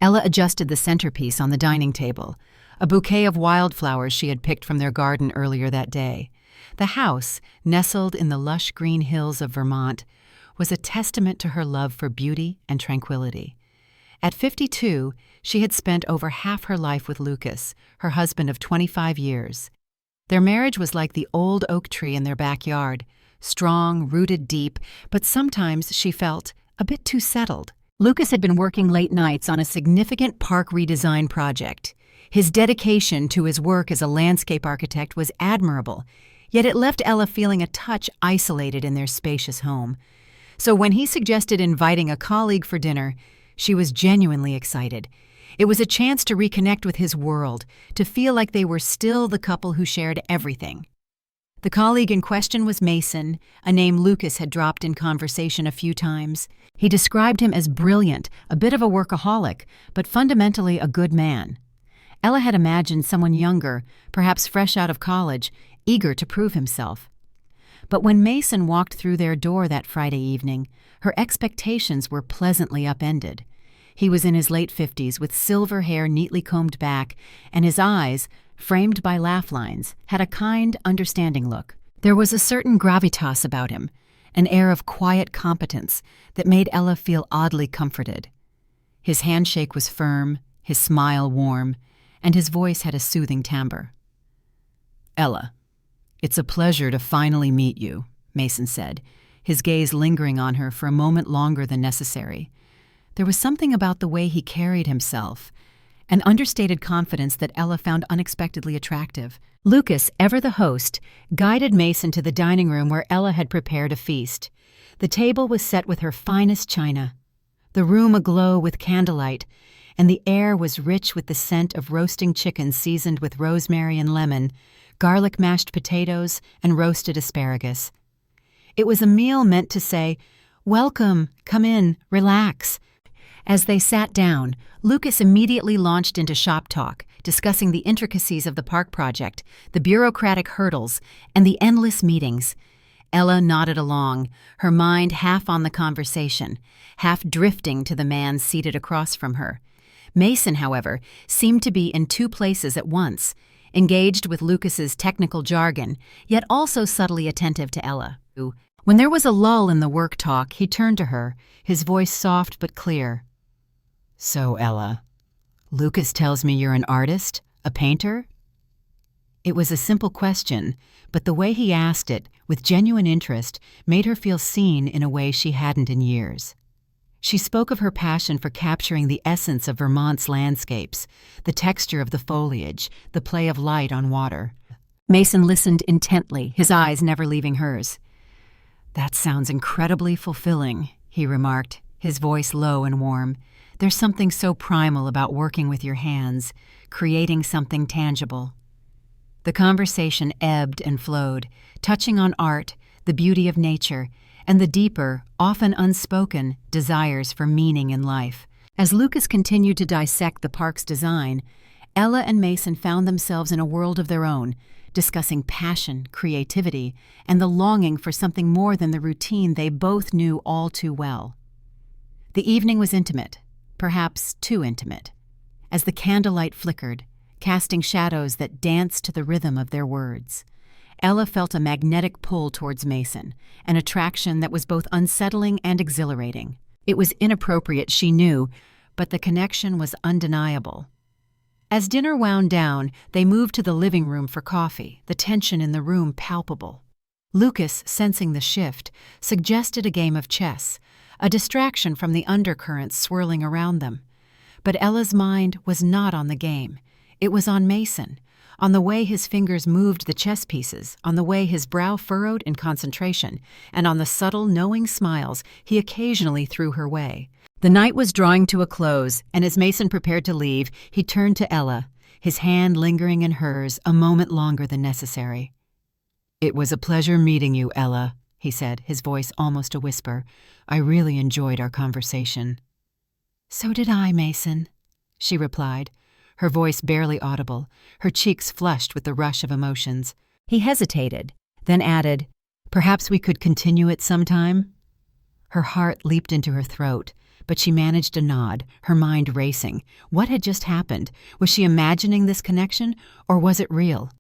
Ella adjusted the centerpiece on the dining table, a bouquet of wildflowers she had picked from their garden earlier that day. The house, nestled in the lush green hills of Vermont, was a testament to her love for beauty and tranquility. At 52, she had spent over half her life with Lucas, her husband of 25 years. Their marriage was like the old oak tree in their backyard, strong, rooted deep, but sometimes she felt a bit too settled. Lucas had been working late nights on a significant park redesign project. His dedication to his work as a landscape architect was admirable, yet it left Ella feeling a touch isolated in their spacious home. So when he suggested inviting a colleague for dinner, she was genuinely excited. It was a chance to reconnect with his world, to feel like they were still the couple who shared everything. The colleague in question was Mason, a name Lucas had dropped in conversation a few times. He described him as brilliant, a bit of a workaholic, but fundamentally a good man. Ella had imagined someone younger, perhaps fresh out of college, eager to prove himself. But when Mason walked through their door that Friday evening, her expectations were pleasantly upended. He was in his late 50s with silver hair neatly combed back, and his eyes, framed by laugh lines, had a kind, understanding look. There was a certain gravitas about him, an air of quiet competence that made Ella feel oddly comforted. His handshake was firm, his smile warm, and his voice had a soothing timbre. "Ella, it's a pleasure to finally meet you," Mason said, his gaze lingering on her for a moment longer than necessary. There was something about the way he carried himself, an understated confidence that Ella found unexpectedly attractive. Lucas, ever the host, guided Mason to the dining room where Ella had prepared a feast. The table was set with her finest china, the room aglow with candlelight, and the air was rich with the scent of roasting chicken seasoned with rosemary and lemon, garlic mashed potatoes, and roasted asparagus. It was a meal meant to say, "Welcome, come in, relax." As they sat down, Lucas immediately launched into shop talk, discussing the intricacies of the park project, the bureaucratic hurdles, and the endless meetings. Ella nodded along, her mind half on the conversation, half drifting to the man seated across from her. Mason, however, seemed to be in two places at once, engaged with Lucas's technical jargon, yet also subtly attentive to Ella. When there was a lull in the work talk, he turned to her, his voice soft but clear. "So, Ella, Lucas tells me you're an artist, a painter?" It was a simple question, but the way he asked it, with genuine interest, made her feel seen in a way she hadn't in years. She spoke of her passion for capturing the essence of Vermont's landscapes, the texture of the foliage, the play of light on water. Mason listened intently, his eyes never leaving hers. "That sounds incredibly fulfilling," he remarked, his voice low and warm. "There's something so primal about working with your hands, creating something tangible." The conversation ebbed and flowed, touching on art, the beauty of nature, and the deeper, often unspoken, desires for meaning in life. As Lucas continued to dissect the park's design, Ella and Mason found themselves in a world of their own, discussing passion, creativity, and the longing for something more than the routine they both knew all too well. The evening was intimate, perhaps too intimate, as the candlelight flickered, casting shadows that danced to the rhythm of their words. Ella felt a magnetic pull towards Mason, an attraction that was both unsettling and exhilarating. It was inappropriate, she knew, but the connection was undeniable. As dinner wound down, they moved to the living room for coffee, the tension in the room palpable. Lucas, sensing the shift, suggested a game of chess, a distraction from the undercurrents swirling around them. But Ella's mind was not on the game. It was on Mason, on the way his fingers moved the chess pieces, on the way his brow furrowed in concentration, and on the subtle, knowing smiles he occasionally threw her way. The night was drawing to a close, and as Mason prepared to leave, he turned to Ella, his hand lingering in hers a moment longer than necessary. "It was a pleasure meeting you, Ella," he said, his voice almost a whisper. "I really enjoyed our conversation." "So did I, Mason," she replied, her voice barely audible, her cheeks flushed with the rush of emotions. He hesitated, then added, "Perhaps we could continue it sometime?" Her heart leaped into her throat. But she managed a nod, her mind racing. What had just happened? Was she imagining this connection, or was it real?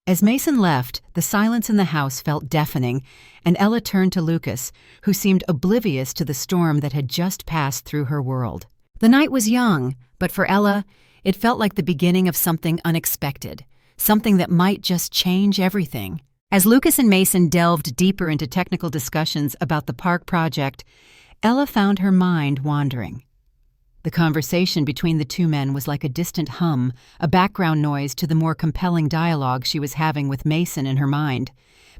As Mason left, the silence in the house felt deafening, and Ella turned to Lucas, who seemed oblivious to the storm that had just passed through her world. The night was young, but for Ella, it felt like the beginning of something unexpected, something that might just change everything. As Lucas and Mason delved deeper into technical discussions about the park project, Ella found her mind wandering. The conversation between the two men was like a distant hum, a background noise to the more compelling dialogue she was having with Mason in her mind.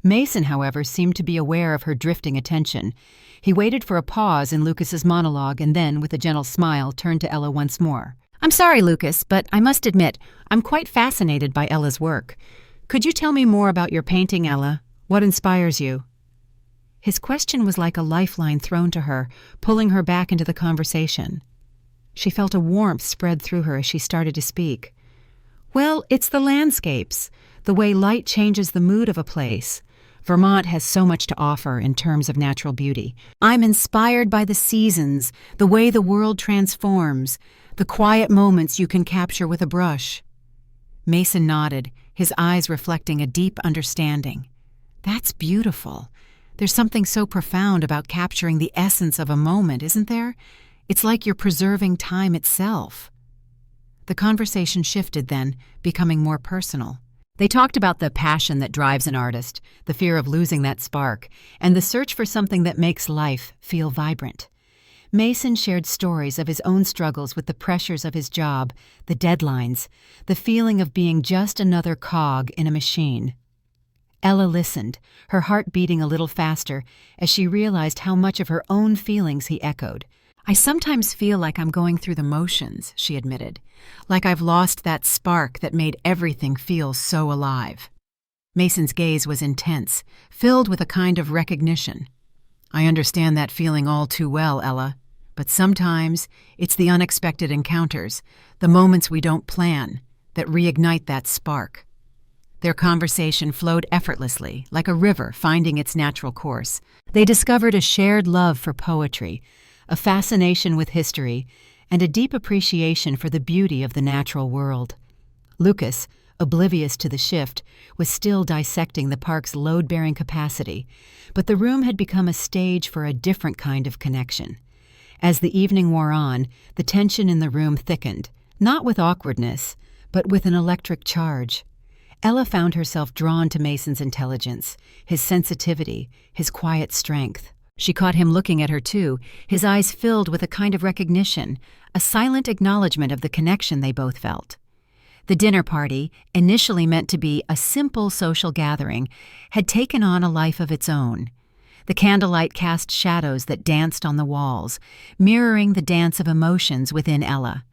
Mason, however, seemed to be aware of her drifting attention. He waited for a pause in Lucas's monologue and then, with a gentle smile, turned to Ella once more. "I'm sorry, Lucas, but I must admit, I'm quite fascinated by Ella's work. Could you tell me more about your painting, Ella? What inspires you?" His question was like a lifeline thrown to her, pulling her back into the conversation. She felt a warmth spread through her as she started to speak. "Well, it's the landscapes, the way light changes the mood of a place. Vermont has so much to offer in terms of natural beauty. I'm inspired by the seasons, the way the world transforms, the quiet moments you can capture with a brush." Mason nodded, his eyes reflecting a deep understanding. "That's beautiful. There's something so profound about capturing the essence of a moment, isn't there? It's like you're preserving time itself." The conversation shifted then, becoming more personal. They talked about the passion that drives an artist, the fear of losing that spark, and the search for something that makes life feel vibrant. Mason shared stories of his own struggles with the pressures of his job, the deadlines, the feeling of being just another cog in a machine. Ella listened, her heart beating a little faster as she realized how much of her own feelings he echoed. "I sometimes feel like I'm going through the motions," she admitted, "like I've lost that spark that made everything feel so alive." Mason's gaze was intense, filled with a kind of recognition. "I understand that feeling all too well, Ella, but sometimes it's the unexpected encounters, the moments we don't plan, that reignite that spark." Their conversation flowed effortlessly, like a river finding its natural course. They discovered a shared love for poetry, a fascination with history, and a deep appreciation for the beauty of the natural world. Lucas, oblivious to the shift, was still dissecting the park's load-bearing capacity, but the room had become a stage for a different kind of connection. As the evening wore on, the tension in the room thickened, not with awkwardness, but with an electric charge. Ella found herself drawn to Mason's intelligence, his sensitivity, his quiet strength. She caught him looking at her too, his eyes filled with a kind of recognition, a silent acknowledgement of the connection they both felt. The dinner party, initially meant to be a simple social gathering, had taken on a life of its own. The candlelight cast shadows that danced on the walls, mirroring the dance of emotions within Ella.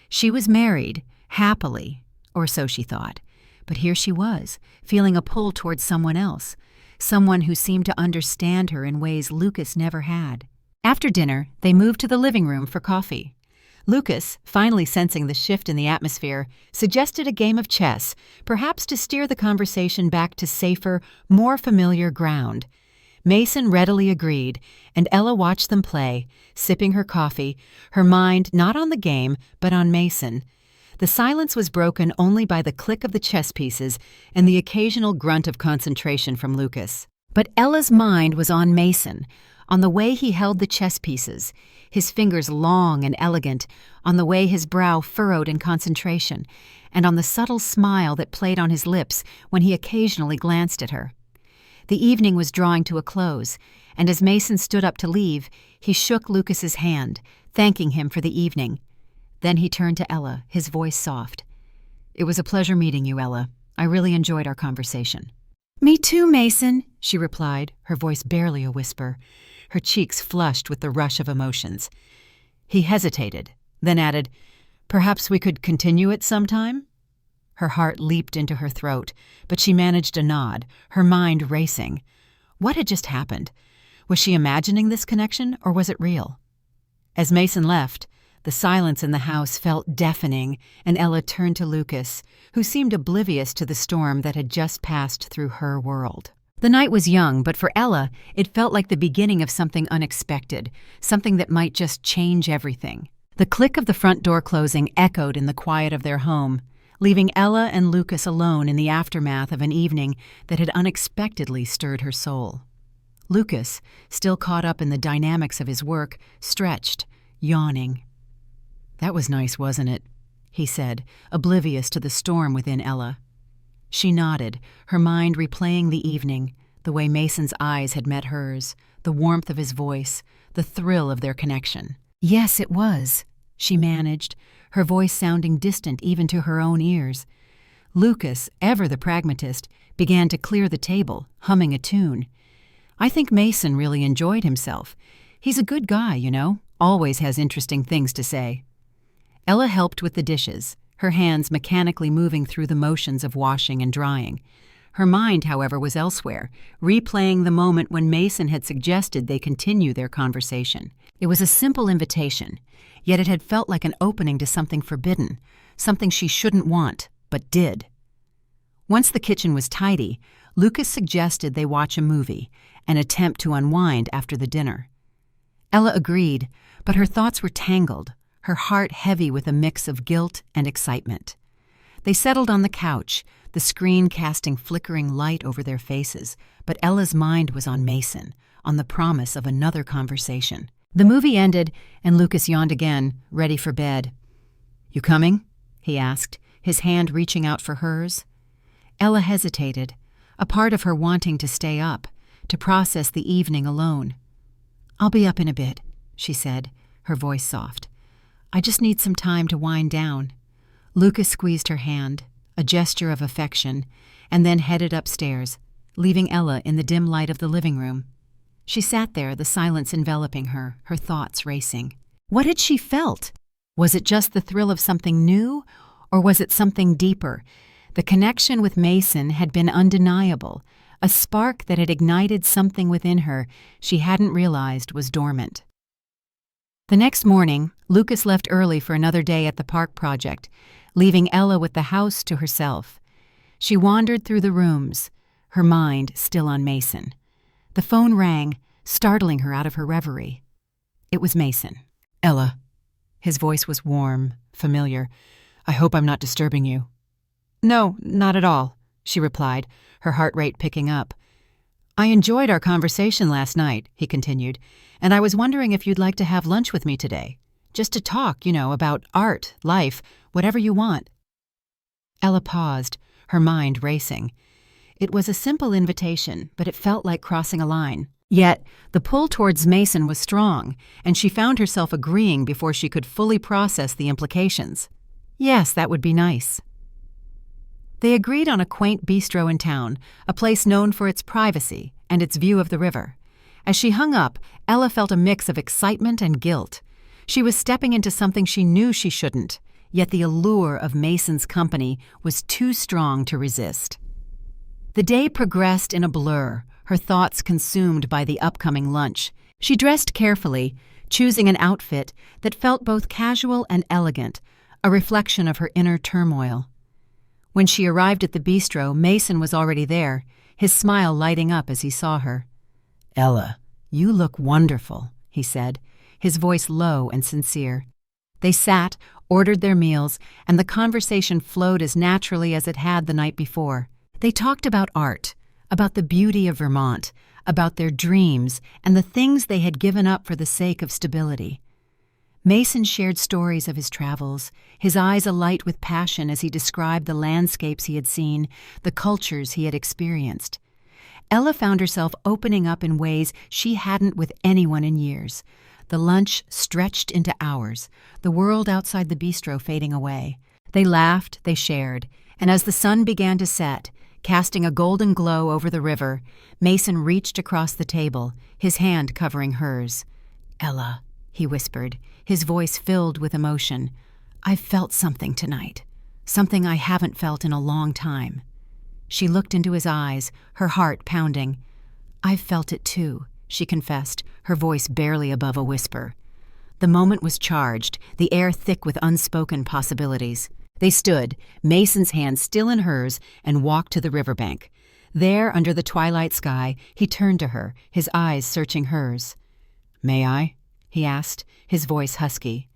She was married, happily, or so she thought. But here she was, feeling a pull towards someone else, someone who seemed to understand her in ways Lucas never had. After dinner, they moved to the living room for coffee. Lucas, finally sensing the shift in the atmosphere, suggested a game of chess, perhaps to steer the conversation back to safer, more familiar ground. Mason readily agreed, and Ella watched them play, sipping her coffee, her mind not on the game, but on Mason. The silence was broken only by the click of the chess pieces and the occasional grunt of concentration from Lucas. But Ella's mind was on Mason, on the way he held the chess pieces, his fingers long and elegant, on the way his brow furrowed in concentration, and on the subtle smile that played on his lips when he occasionally glanced at her. The evening was drawing to a close, and as Mason stood up to leave, he shook Lucas's hand, thanking him for the evening. Then he turned to Ella, his voice soft. "It was a pleasure meeting you, Ella. I really enjoyed our conversation." "Me too, Mason," she replied, her voice barely a whisper, her cheeks flushed with the rush of emotions. He hesitated, then added, "Perhaps we could continue it sometime?" Her heart leaped into her throat, but she managed a nod, her mind racing. What had just happened? Was she imagining this connection, or was it real? As Mason left, the silence in the house felt deafening, and Ella turned to Lucas, who seemed oblivious to the storm that had just passed through her world. The night was young, but for Ella, it felt like the beginning of something unexpected, something that might just change everything. The click of the front door closing echoed in the quiet of their home, leaving Ella and Lucas alone in the aftermath of an evening that had unexpectedly stirred her soul. Lucas, still caught up in the dynamics of his work, stretched, yawning. "That was nice, wasn't it?" he said, oblivious to the storm within Ella. She nodded, her mind replaying the evening, the way Mason's eyes had met hers, the warmth of his voice, the thrill of their connection. "Yes, it was," she managed, her voice sounding distant even to her own ears. Lucas, ever the pragmatist, began to clear the table, humming a tune. "I think Mason really enjoyed himself. He's a good guy, you know, always has interesting things to say." Ella helped with the dishes, her hands mechanically moving through the motions of washing and drying. Her mind, however, was elsewhere, replaying the moment when Mason had suggested they continue their conversation. It was a simple invitation, yet it had felt like an opening to something forbidden, something she shouldn't want, but did. Once the kitchen was tidy, Lucas suggested they watch a movie, an attempt to unwind after the dinner. Ella agreed, but her thoughts were tangled, her heart heavy with a mix of guilt and excitement. They settled on the couch, the screen casting flickering light over their faces, but Ella's mind was on Mason, on the promise of another conversation. The movie ended, and Lucas yawned again, ready for bed. "You coming?" he asked, his hand reaching out for hers. Ella hesitated, a part of her wanting to stay up, to process the evening alone. "I'll be up in a bit," she said, her voice soft. "I just need some time to wind down." Lucas squeezed her hand, a gesture of affection, and then headed upstairs, leaving Ella in the dim light of the living room. She sat there, the silence enveloping her, her thoughts racing. What had she felt? Was it just the thrill of something new, or was it something deeper? The connection with Mason had been undeniable, a spark that had ignited something within her she hadn't realized was dormant. The next morning, Lucas left early for another day at the park project, leaving Ella with the house to herself. She wandered through the rooms, her mind still on Mason. The phone rang, startling her out of her reverie. It was Mason. "Ella." His voice was warm, familiar. "I hope I'm not disturbing you." "No, not at all," she replied, her heart rate picking up. "I enjoyed our conversation last night," he continued, "and I was wondering if you'd like to have lunch with me today. Just to talk, about art, life, whatever you want." Ella paused, her mind racing. It was a simple invitation, but it felt like crossing a line. Yet, the pull towards Mason was strong, and she found herself agreeing before she could fully process the implications. Yes, that would be nice. They agreed on a quaint bistro in town, a place known for its privacy and its view of the river. As she hung up, Ella felt a mix of excitement and guilt. She was stepping into something she knew she shouldn't, yet the allure of Mason's company was too strong to resist. The day progressed in a blur, her thoughts consumed by the upcoming lunch. She dressed carefully, choosing an outfit that felt both casual and elegant, a reflection of her inner turmoil. When she arrived at the bistro, Mason was already there, his smile lighting up as he saw her. "Ella, you look wonderful," he said, his voice low and sincere. They sat, ordered their meals, and the conversation flowed as naturally as it had the night before. They talked about art, about the beauty of Vermont, about their dreams, and the things they had given up for the sake of stability. Mason shared stories of his travels, his eyes alight with passion as he described the landscapes he had seen, the cultures he had experienced. Ella found herself opening up in ways she hadn't with anyone in years. The lunch stretched into hours, the world outside the bistro fading away. They laughed, they shared, and as the sun began to set, casting a golden glow over the river, Mason reached across the table, his hand covering hers. "Ella," he whispered, his voice filled with emotion, "I've felt something tonight, something I haven't felt in a long time." She looked into his eyes, her heart pounding. "I've felt it too," she confessed, her voice barely above a whisper. The moment was charged, the air thick with unspoken possibilities. They stood, Mason's hand still in hers, and walked to the riverbank. There, under the twilight sky, he turned to her, his eyes searching hers. "May I?" he asked, his voice husky.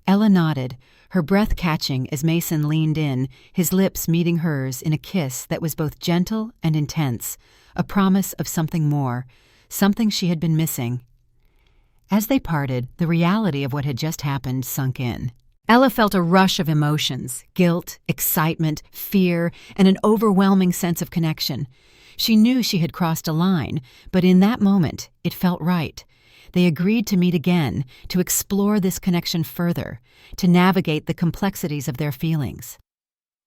Ella nodded, her breath catching as Mason leaned in, his lips meeting hers in a kiss that was both gentle and intense, a promise of something more, something she had been missing. As they parted, the reality of what had just happened sunk in. Ella felt a rush of emotions, guilt, excitement, fear, and an overwhelming sense of connection. She knew she had crossed a line, but in that moment, it felt right. They agreed to meet again, to explore this connection further, to navigate the complexities of their feelings.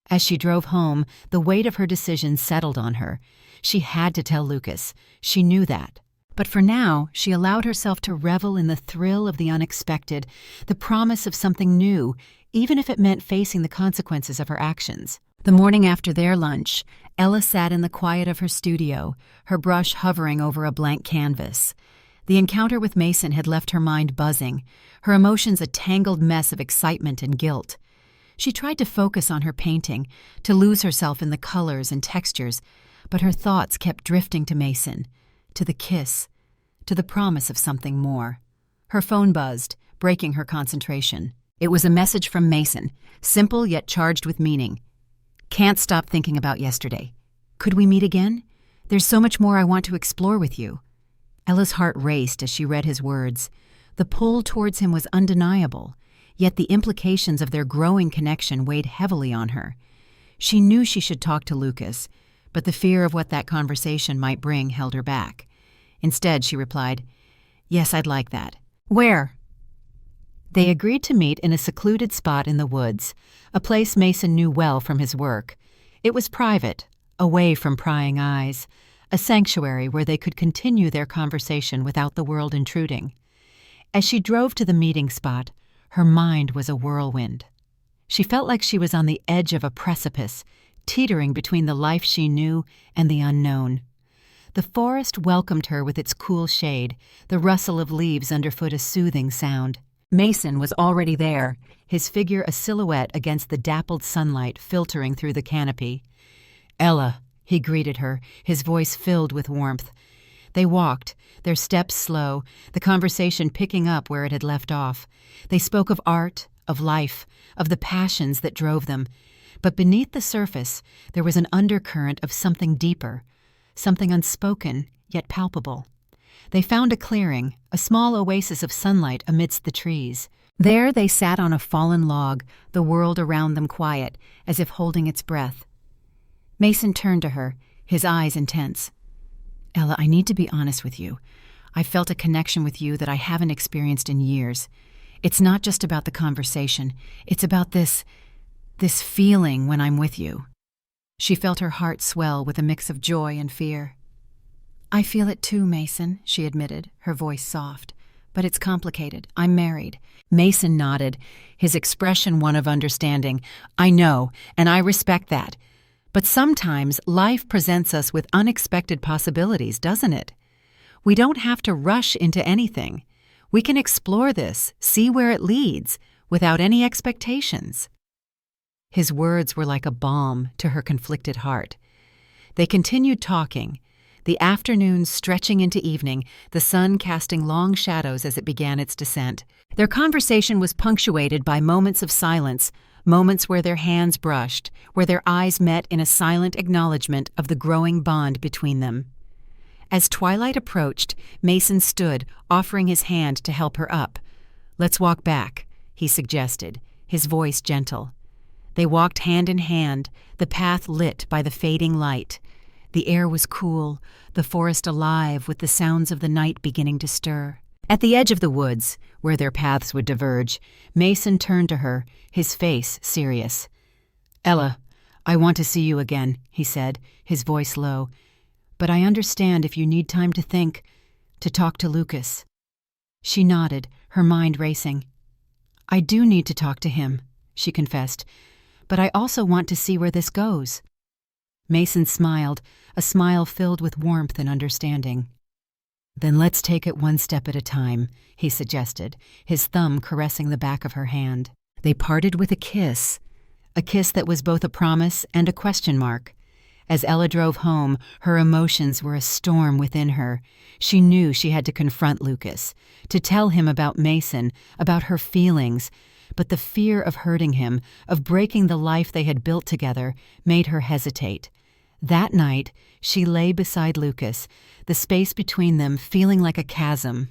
As she drove home, the weight of her decision settled on her. She had to tell Lucas. She knew that. But for now, she allowed herself to revel in the thrill of the unexpected, the promise of something new, even if it meant facing the consequences of her actions. The morning after their lunch, Ella sat in the quiet of her studio, her brush hovering over a blank canvas. The encounter with Mason had left her mind buzzing, her emotions a tangled mess of excitement and guilt. She tried to focus on her painting, to lose herself in the colors and textures, but her thoughts kept drifting to Mason, to the kiss, to the promise of something more. Her phone buzzed, breaking her concentration. It was a message from Mason, simple yet charged with meaning. "Can't stop thinking about yesterday. Could we meet again? There's so much more I want to explore with you." Ella's heart raced as she read his words. The pull towards him was undeniable, yet the implications of their growing connection weighed heavily on her. She knew she should talk to Lucas, but the fear of what that conversation might bring held her back. Instead, she replied, "Yes, I'd like that." "Where?" They agreed to meet in a secluded spot in the woods, a place Mason knew well from his work. It was private, away from prying eyes, a sanctuary where they could continue their conversation without the world intruding. As she drove to the meeting spot, her mind was a whirlwind. She felt like she was on the edge of a precipice, teetering between the life she knew and the unknown. The forest welcomed her with its cool shade, the rustle of leaves underfoot a soothing sound. Mason was already there, his figure a silhouette against the dappled sunlight filtering through the canopy. "Ella," he greeted her, his voice filled with warmth. They walked, their steps slow, the conversation picking up where it had left off. They spoke of art, of life, of the passions that drove them. But beneath the surface, there was an undercurrent of something deeper, something unspoken, yet palpable. They found a clearing, a small oasis of sunlight amidst the trees. There they sat on a fallen log, the world around them quiet, as if holding its breath. Mason turned to her, his eyes intense. "Ella, I need to be honest with you. I felt a connection with you that I haven't experienced in years. It's not just about the conversation. It's about this feeling when I'm with you." She felt her heart swell with a mix of joy and fear. "I feel it too, Mason," she admitted, her voice soft. "But it's complicated. I'm married." Mason nodded, his expression one of understanding. "I know, and I respect that. But sometimes life presents us with unexpected possibilities, doesn't it? We don't have to rush into anything. We can explore this, see where it leads, without any expectations." His words were like a balm to her conflicted heart. They continued talking, the afternoon stretching into evening, the sun casting long shadows as it began its descent. Their conversation was punctuated by moments of silence, moments where their hands brushed, where their eyes met in a silent acknowledgement of the growing bond between them. As twilight approached, Mason stood, offering his hand to help her up. "Let's walk back," he suggested, his voice gentle. They walked hand in hand, the path lit by the fading light. The air was cool, the forest alive with the sounds of the night beginning to stir. At the edge of the woods, where their paths would diverge, Mason turned to her, his face serious. "Ella, I want to see you again," he said, his voice low. "But I understand if you need time to think, to talk to Lucas." She nodded, her mind racing. "I do need to talk to him," she confessed, "but I also want to see where this goes." Mason smiled, a smile filled with warmth and understanding. "Then let's take it one step at a time," he suggested, his thumb caressing the back of her hand. They parted with a kiss that was both a promise and a question mark. As Ella drove home, her emotions were a storm within her. She knew she had to confront Lucas, to tell him about Mason, about her feelings, but the fear of hurting him, of breaking the life they had built together, made her hesitate. That night, she lay beside Lucas, the space between them feeling like a chasm.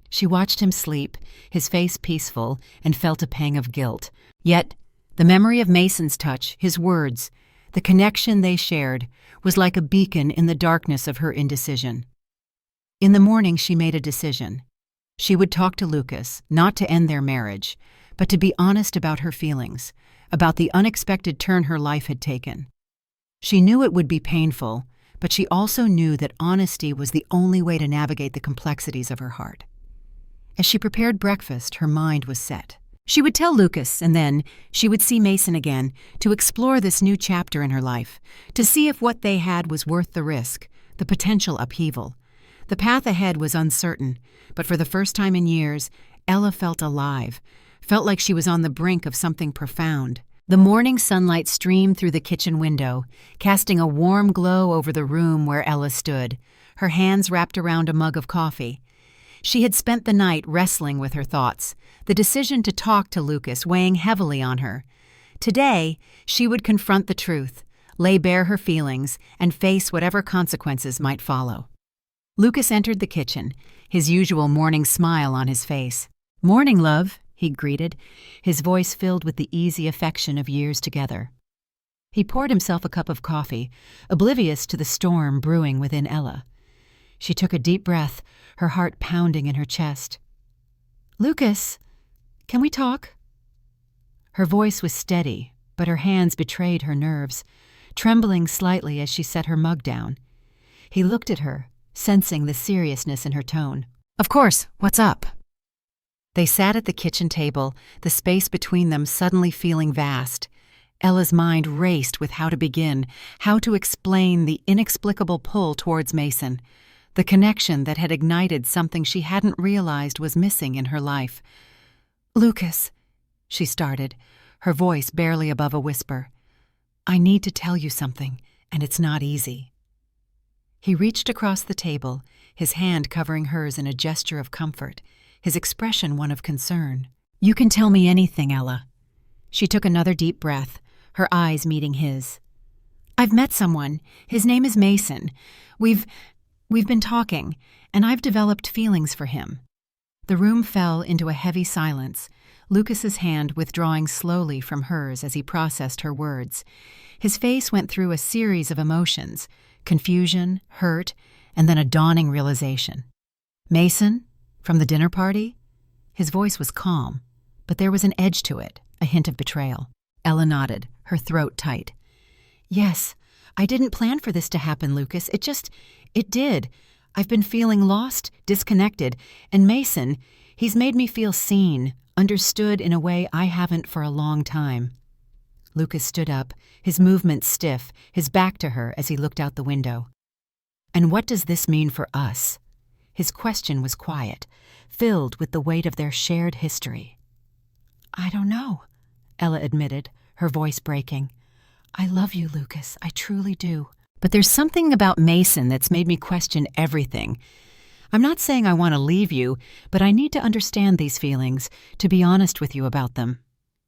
She watched him sleep, his face peaceful, and felt a pang of guilt. Yet, the memory of Mason's touch, his words, the connection they shared, was like a beacon in the darkness of her indecision. In the morning, she made a decision. She would talk to Lucas, not to end their marriage, but to be honest about her feelings, about the unexpected turn her life had taken. She knew it would be painful, but she also knew that honesty was the only way to navigate the complexities of her heart. As she prepared breakfast, her mind was set. She would tell Lucas, and then she would see Mason again to explore this new chapter in her life, to see if what they had was worth the risk, the potential upheaval. The path ahead was uncertain, but for the first time in years, Ella felt alive, felt like she was on the brink of something profound. The morning sunlight streamed through the kitchen window, casting a warm glow over the room where Ella stood, her hands wrapped around a mug of coffee. She had spent the night wrestling with her thoughts, the decision to talk to Lucas weighing heavily on her. Today, she would confront the truth, lay bare her feelings, and face whatever consequences might follow. Lucas entered the kitchen, his usual morning smile on his face. "Morning, love," he greeted, his voice filled with the easy affection of years together. He poured himself a cup of coffee, oblivious to the storm brewing within Ella. She took a deep breath, her heart pounding in her chest. "Lucas, can we talk?" Her voice was steady, but her hands betrayed her nerves, trembling slightly as she set her mug down. He looked at her, sensing the seriousness in her tone. "Of course, what's up?" They sat at the kitchen table, the space between them suddenly feeling vast. Ella's mind raced with how to begin, how to explain the inexplicable pull towards Mason, the connection that had ignited something she hadn't realized was missing in her life. "Lucas," she started, her voice barely above a whisper, "I need to tell you something, and it's not easy." He reached across the table, his hand covering hers in a gesture of comfort, his expression one of concern. "You can tell me anything, Ella." She took another deep breath, her eyes meeting his. "I've met someone. His name is Mason. We've been talking, and I've developed feelings for him." The room fell into a heavy silence, Lucas's hand withdrawing slowly from hers as he processed her words. His face went through a series of emotions, confusion, hurt, and then a dawning realization. "Mason? From the dinner party?" His voice was calm, but there was an edge to it, a hint of betrayal. Ella nodded, her throat tight. "Yes, I didn't plan for this to happen, Lucas. It did. I've been feeling lost, disconnected, and Mason, he's made me feel seen, understood in a way I haven't for a long time." Lucas stood up, his movements stiff, his back to her as he looked out the window. "And what does this mean for us?" His question was quiet, filled with the weight of their shared history. "I don't know," Ella admitted, her voice breaking. "I love you, Lucas. I truly do. But there's something about Mason that's made me question everything. I'm not saying I want to leave you, but I need to understand these feelings, to be honest with you about them."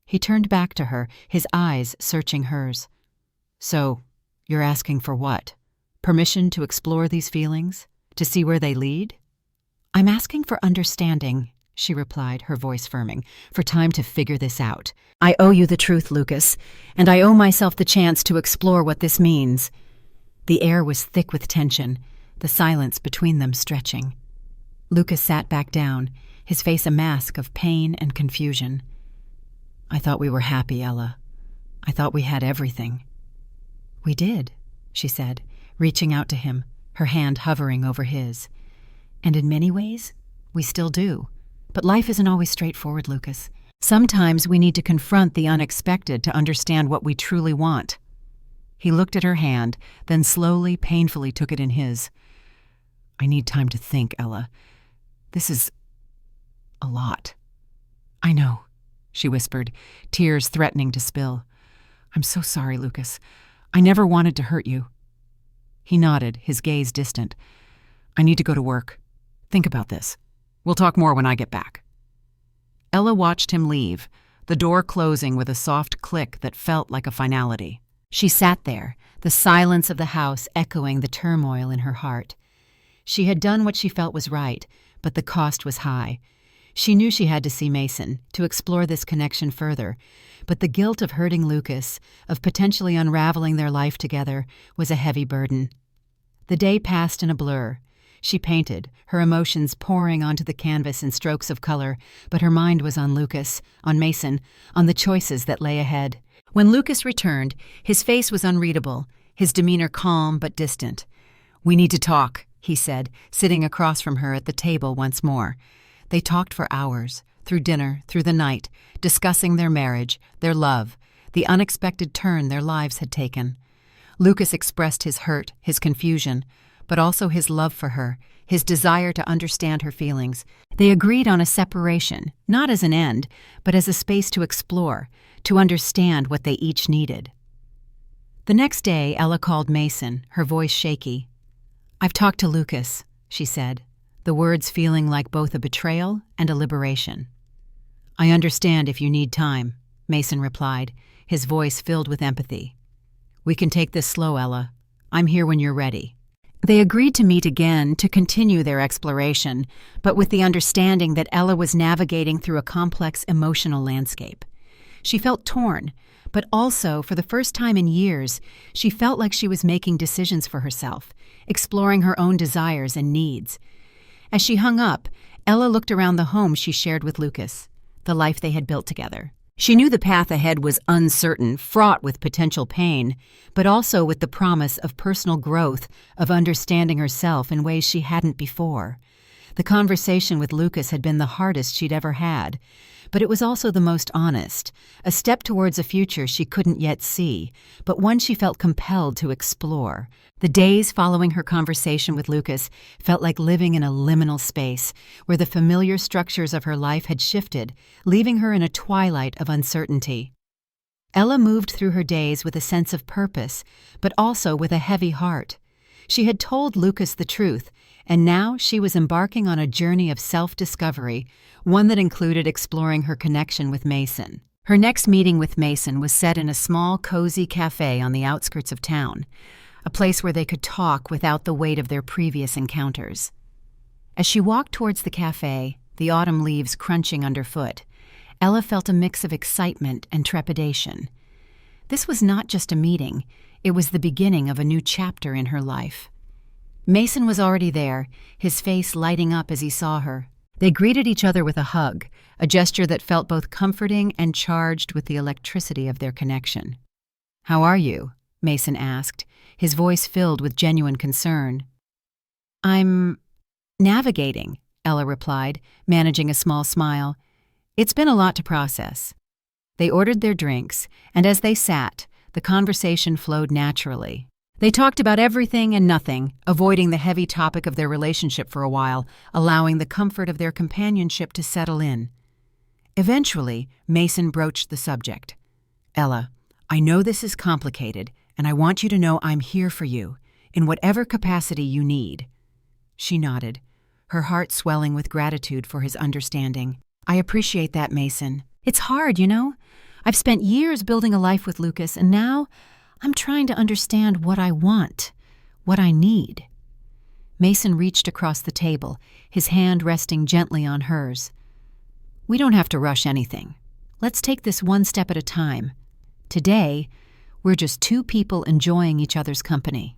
He turned back to her, his eyes searching hers. "So, you're asking for what? Permission to explore these feelings? To see where they lead?" "I'm asking for understanding," she replied, her voice firming, "for time to figure this out. I owe you the truth, Lucas, and I owe myself the chance to explore what this means." The air was thick with tension, the silence between them stretching. Lucas sat back down, his face a mask of pain and confusion. "I thought we were happy, Ella. I thought we had everything." "We did," she said, reaching out to him, her hand hovering over his. "And in many ways, we still do. But life isn't always straightforward, Lucas. Sometimes we need to confront the unexpected to understand what we truly want." He looked at her hand, then slowly, painfully took it in his. "I need time to think, Ella. This is a lot." "I know," she whispered, tears threatening to spill. "I'm so sorry, Lucas. I never wanted to hurt you." He nodded, his gaze distant. "I need to go to work. Think about this. We'll talk more when I get back." Ella watched him leave, the door closing with a soft click that felt like a finality. She sat there, the silence of the house echoing the turmoil in her heart. She had done what she felt was right, but the cost was high. She knew she had to see Mason, to explore this connection further, but the guilt of hurting Lucas, of potentially unraveling their life together, was a heavy burden. The day passed in a blur. She painted, her emotions pouring onto the canvas in strokes of color, but her mind was on Lucas, on Mason, on the choices that lay ahead. When Lucas returned, his face was unreadable, his demeanor calm but distant. "We need to talk," he said, sitting across from her at the table once more. They talked for hours, through dinner, through the night, discussing their marriage, their love, the unexpected turn their lives had taken. Lucas expressed his hurt, his confusion, but also his love for her, his desire to understand her feelings. They agreed on a separation, not as an end, but as a space to explore, to understand what they each needed. The next day, Ella called Mason, her voice shaky. "I've talked to Lucas," she said, the words feeling like both a betrayal and a liberation. "I understand if you need time," Mason replied, his voice filled with empathy. "We can take this slow, Ella. I'm here when you're ready." They agreed to meet again to continue their exploration, but with the understanding that Ella was navigating through a complex emotional landscape. She felt torn, but also, for the first time in years, she felt like she was making decisions for herself, exploring her own desires and needs. As she hung up, Ella looked around the home she shared with Lucas, the life they had built together. She knew the path ahead was uncertain, fraught with potential pain, but also with the promise of personal growth, of understanding herself in ways she hadn't before. The conversation with Lucas had been the hardest she'd ever had, but it was also the most honest, a step towards a future she couldn't yet see, but one she felt compelled to explore. The days following her conversation with Lucas felt like living in a liminal space, where the familiar structures of her life had shifted, leaving her in a twilight of uncertainty. Ella moved through her days with a sense of purpose, but also with a heavy heart. She had told Lucas the truth, and now she was embarking on a journey of self-discovery, one that included exploring her connection with Mason. Her next meeting with Mason was set in a small, cozy cafe on the outskirts of town, a place where they could talk without the weight of their previous encounters. As she walked towards the cafe, the autumn leaves crunching underfoot, Ella felt a mix of excitement and trepidation. This was not just a meeting, it was the beginning of a new chapter in her life. Mason was already there, his face lighting up as he saw her. They greeted each other with a hug, a gesture that felt both comforting and charged with the electricity of their connection. "How are you?" Mason asked, his voice filled with genuine concern. "I'm navigating," Ella replied, managing a small smile. "It's been a lot to process." They ordered their drinks, and as they sat, the conversation flowed naturally. They talked about everything and nothing, avoiding the heavy topic of their relationship for a while, allowing the comfort of their companionship to settle in. Eventually, Mason broached the subject. "Ella, I know this is complicated, and I want you to know I'm here for you, in whatever capacity you need." She nodded, her heart swelling with gratitude for his understanding. "I appreciate that, Mason. It's hard, you know? I've spent years building a life with Lucas, and now I'm trying to understand what I want, what I need." Mason reached across the table, his hand resting gently on hers. "We don't have to rush anything. Let's take this one step at a time. Today, we're just two people enjoying each other's company."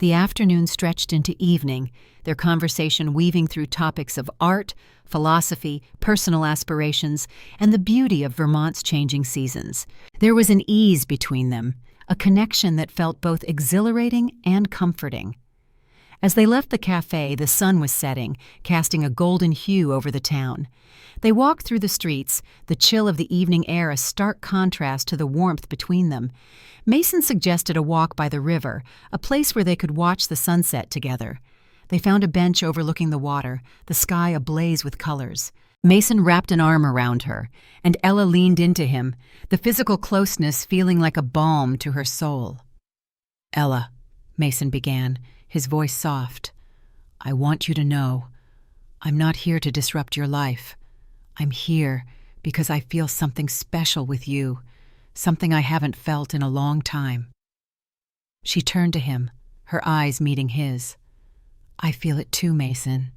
The afternoon stretched into evening, their conversation weaving through topics of art, philosophy, personal aspirations, and the beauty of Vermont's changing seasons. There was an ease between them, a connection that felt both exhilarating and comforting. As they left the cafe, the sun was setting, casting a golden hue over the town. They walked through the streets, the chill of the evening air a stark contrast to the warmth between them. Mason suggested a walk by the river, a place where they could watch the sunset together. They found a bench overlooking the water, the sky ablaze with colors. Mason wrapped an arm around her, and Ella leaned into him, the physical closeness feeling like a balm to her soul. "Ella, Mason began, his voice soft. "I want you to know, I'm not here to disrupt your life. I'm here because I feel something special with you, something I haven't felt in a long time." She turned to him, her eyes meeting his. "I feel it too, Mason.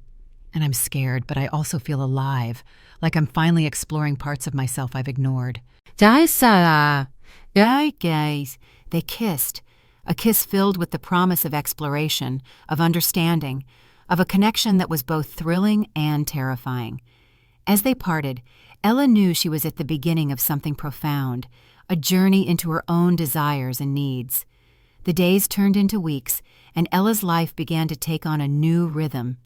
And I'm scared, but I also feel alive, like I'm finally exploring parts of myself I've ignored." Guys. They kissed, a kiss filled with the promise of exploration, of understanding, of a connection that was both thrilling and terrifying. As they parted, Ella knew she was at the beginning of something profound, a journey into her own desires and needs. The days turned into weeks, and Ella's life began to take on a new rhythm.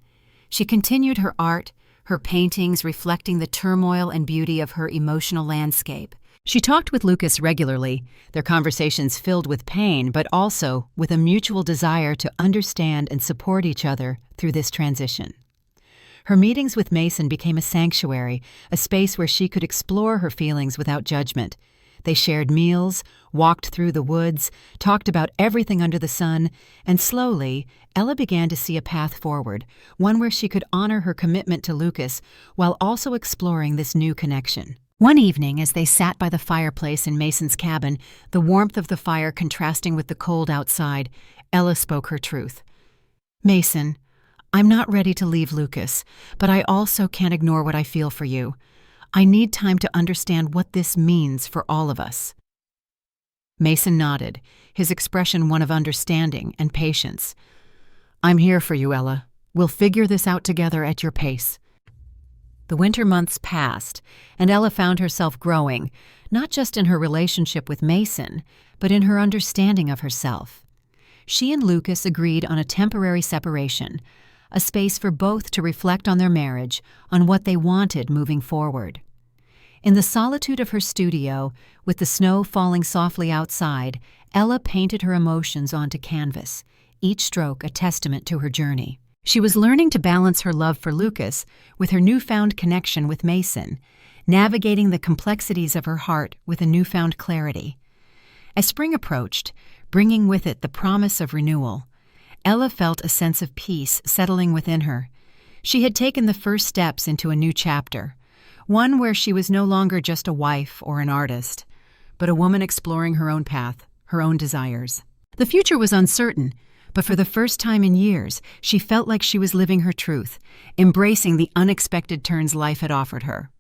She continued her art, her paintings reflecting the turmoil and beauty of her emotional landscape. She talked with Lucas regularly, their conversations filled with pain, but also with a mutual desire to understand and support each other through this transition. Her meetings with Mason became a sanctuary, a space where she could explore her feelings without judgment. They shared meals, walked through the woods, talked about everything under the sun, and slowly, Ella began to see a path forward, one where she could honor her commitment to Lucas while also exploring this new connection. One evening, as they sat by the fireplace in Mason's cabin, the warmth of the fire contrasting with the cold outside, Ella spoke her truth. "Mason, I'm not ready to leave Lucas, but I also can't ignore what I feel for you. I need time to understand what this means for all of us." Mason nodded, his expression one of understanding and patience. "I'm here for you, Ella. We'll figure this out together at your pace." The winter months passed, and Ella found herself growing, not just in her relationship with Mason, but in her understanding of herself. She and Lucas agreed on a temporary separation, a space for both to reflect on their marriage, on what they wanted moving forward. In the solitude of her studio, with the snow falling softly outside, Ella painted her emotions onto canvas, each stroke a testament to her journey. She was learning to balance her love for Lucas with her newfound connection with Mason, navigating the complexities of her heart with a newfound clarity. As spring approached, bringing with it the promise of renewal, Ella felt a sense of peace settling within her. She had taken the first steps into a new chapter, one where she was no longer just a wife or an artist, but a woman exploring her own path, her own desires. The future was uncertain, but for the first time in years, she felt like she was living her truth, embracing the unexpected turns life had offered her.